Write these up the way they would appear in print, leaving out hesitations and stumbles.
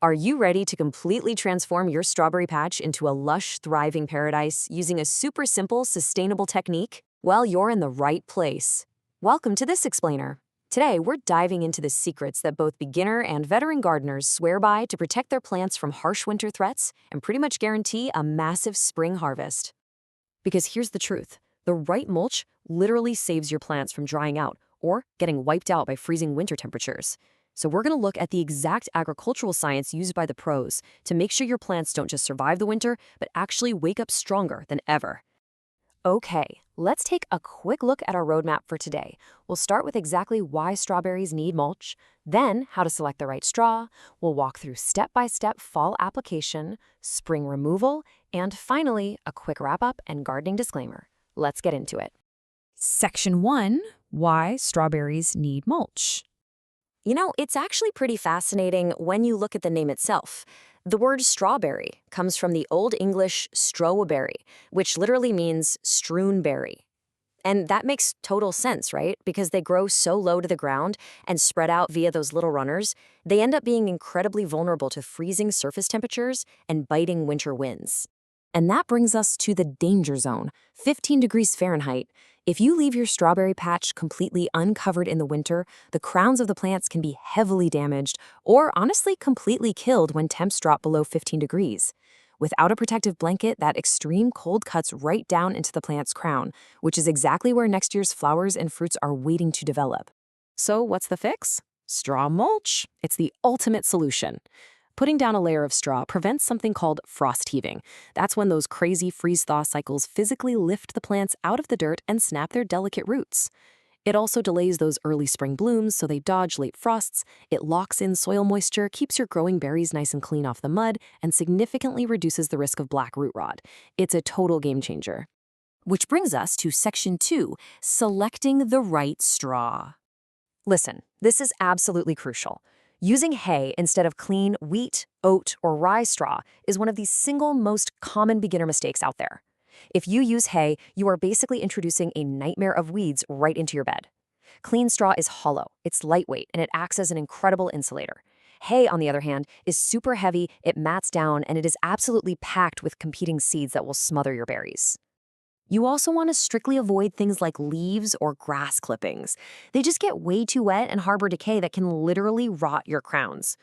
Are you ready to completely transform your strawberry patch into a lush, thriving paradise using a super simple, sustainable technique? Well, you're in the right place. Welcome to this explainer. Today, we're diving into the secrets that both beginner and veteran gardeners swear by to protect their plants from harsh winter threats and pretty much guarantee a massive spring harvest. Because here's the truth. The right mulch literally saves your plants from drying out or getting wiped out by freezing winter temperatures. So we're going to look at the exact agricultural science used by the pros to make sure your plants don't just survive the winter, but actually wake up stronger than ever. Okay, let's take a quick look at our roadmap for today. We'll start with exactly why strawberries need mulch, then how to select the right straw. We'll walk through step-by-step fall application, spring removal, and finally, a quick wrap-up and gardening disclaimer. Let's get into it. Section 1, why strawberries need mulch. It's actually pretty fascinating when you look at the name itself. The word strawberry comes from the Old English strawberry, which literally means strewn berry. And that makes total sense, right? Because they grow so low to the ground and spread out via those little runners, they end up being incredibly vulnerable to freezing surface temperatures and biting winter winds. And that brings us to the danger zone, 15 degrees Fahrenheit. If you leave your strawberry patch completely uncovered in the winter, the crowns of the plants can be heavily damaged or honestly completely killed when temps drop below 15 degrees. Without a protective blanket, that extreme cold cuts right down into the plant's crown, which is exactly where next year's flowers and fruits are waiting to develop. So what's the fix? Straw mulch. It's the ultimate solution. Putting down a layer of straw prevents something called frost heaving. That's when those crazy freeze-thaw cycles physically lift the plants out of the dirt and snap their delicate roots. It also delays those early spring blooms so they dodge late frosts. It locks in soil moisture, keeps your growing berries nice and clean off the mud, and significantly reduces the risk of black root rot. It's a total game changer. Which brings us to Section 2, selecting the right straw. Listen, this is absolutely crucial. Using hay instead of clean wheat, oat, or rye straw is one of the single most common beginner mistakes out there. If you use hay, you are basically introducing a nightmare of weeds right into your bed. Clean straw is hollow, it's lightweight, and it acts as an incredible insulator. Hay, on the other hand, is super heavy, it mats down, and it is absolutely packed with competing seeds that will smother your berries. You also want to strictly avoid things like leaves or grass clippings. They just get way too wet and harbor decay that can literally rot your crowns.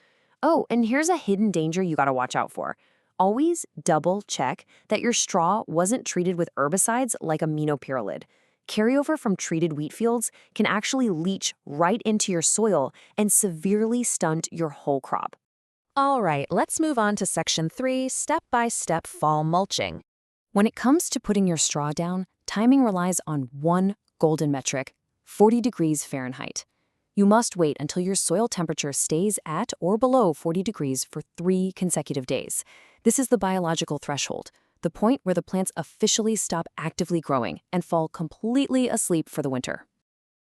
Oh, and here's a hidden danger you gotta watch out for. Always double check that your straw wasn't treated with herbicides like aminopyrrolid. Carryover from treated wheat fields can actually leach right into your soil and severely stunt your whole crop. All right, let's move on to Section 3, step-by-step fall mulching. When it comes to putting your straw down, timing relies on one golden metric, 40 degrees Fahrenheit. You must wait until your soil temperature stays at or below 40 degrees for 3 consecutive days. This is the biological threshold, the point where the plants officially stop actively growing and fall completely asleep for the winter.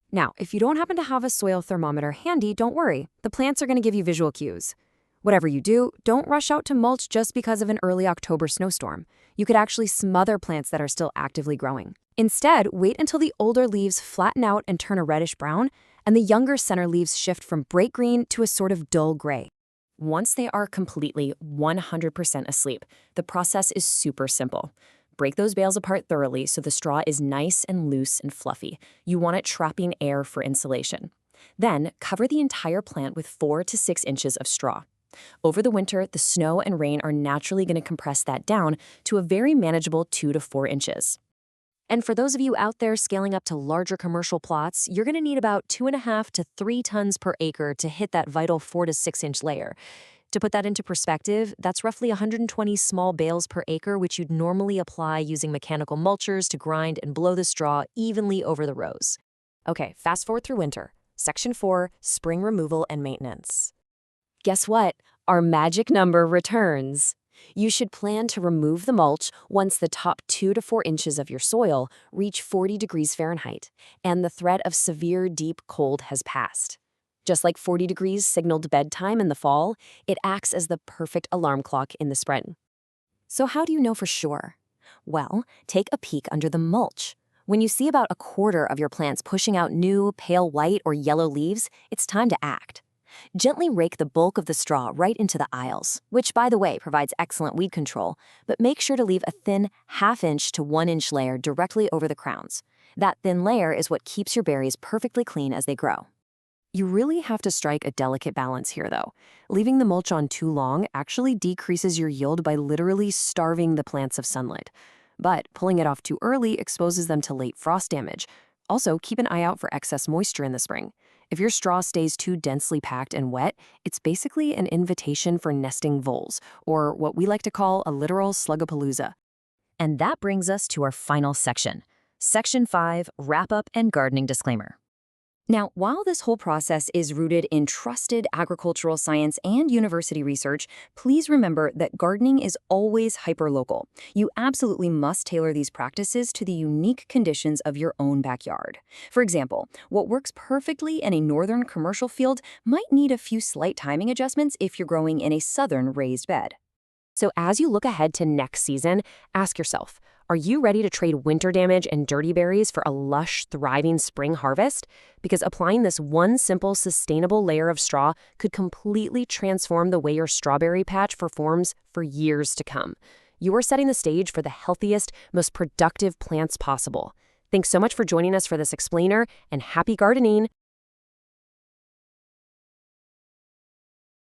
Now, if you don't happen to have a soil thermometer handy, don't worry. The plants are going to give you visual cues. Whatever you do, don't rush out to mulch just because of an early October snowstorm. You could actually smother plants that are still actively growing. Instead, wait until the older leaves flatten out and turn a reddish brown, and the younger center leaves shift from bright green to a sort of dull gray. Once they are completely 100% asleep, the process is super simple. Break those bales apart thoroughly so the straw is nice and loose and fluffy. You want it trapping air for insulation. Then, cover the entire plant with 4 to 6 inches of straw. Over the winter, the snow and rain are naturally going to compress that down to a very manageable 2 to 4 inches. And for those of you out there scaling up to larger commercial plots, you're going to need about 2.5 to 3 tons per acre to hit that vital 4 to 6 inch layer. To put that into perspective, that's roughly 120 small bales per acre, which you'd normally apply using mechanical mulchers to grind and blow the straw evenly over the rows. Okay, fast forward through winter. Section 4, spring removal and maintenance. Guess what? Our magic number returns. You should plan to remove the mulch once the top 2 to 4 inches of your soil reach 40 degrees Fahrenheit and the threat of severe deep cold has passed. Just like 40 degrees signaled bedtime in the fall, it acts as the perfect alarm clock in the spring. So how do you know for sure? Well, take a peek under the mulch. When you see about a quarter of your plants pushing out new, pale white or yellow leaves, it's time to act. Gently rake the bulk of the straw right into the aisles, which, by the way, provides excellent weed control, but make sure to leave a thin ½ inch to 1 inch layer directly over the crowns. That thin layer is what keeps your berries perfectly clean as they grow. You really have to strike a delicate balance here, though. Leaving the mulch on too long actually decreases your yield by literally starving the plants of sunlight. But pulling it off too early exposes them to late frost damage. Also, keep an eye out for excess moisture in the spring. If your straw stays too densely packed and wet, it's basically an invitation for nesting voles, or what we like to call a literal slugapalooza. And that brings us to our final section. Section 5, Wrap-Up and Gardening Disclaimer. Now, while this whole process is rooted in trusted agricultural science and university research, please remember that gardening is always hyperlocal. You absolutely must tailor these practices to the unique conditions of your own backyard. For example, what works perfectly in a northern commercial field might need a few slight timing adjustments if you're growing in a southern raised bed. So as you look ahead to next season, ask yourself, are you ready to trade winter damage and dirty berries for a lush, thriving spring harvest? Because applying this one simple, sustainable layer of straw could completely transform the way your strawberry patch performs for years to come. You are setting the stage for the healthiest, most productive plants possible. Thanks so much for joining us for this explainer, and happy gardening!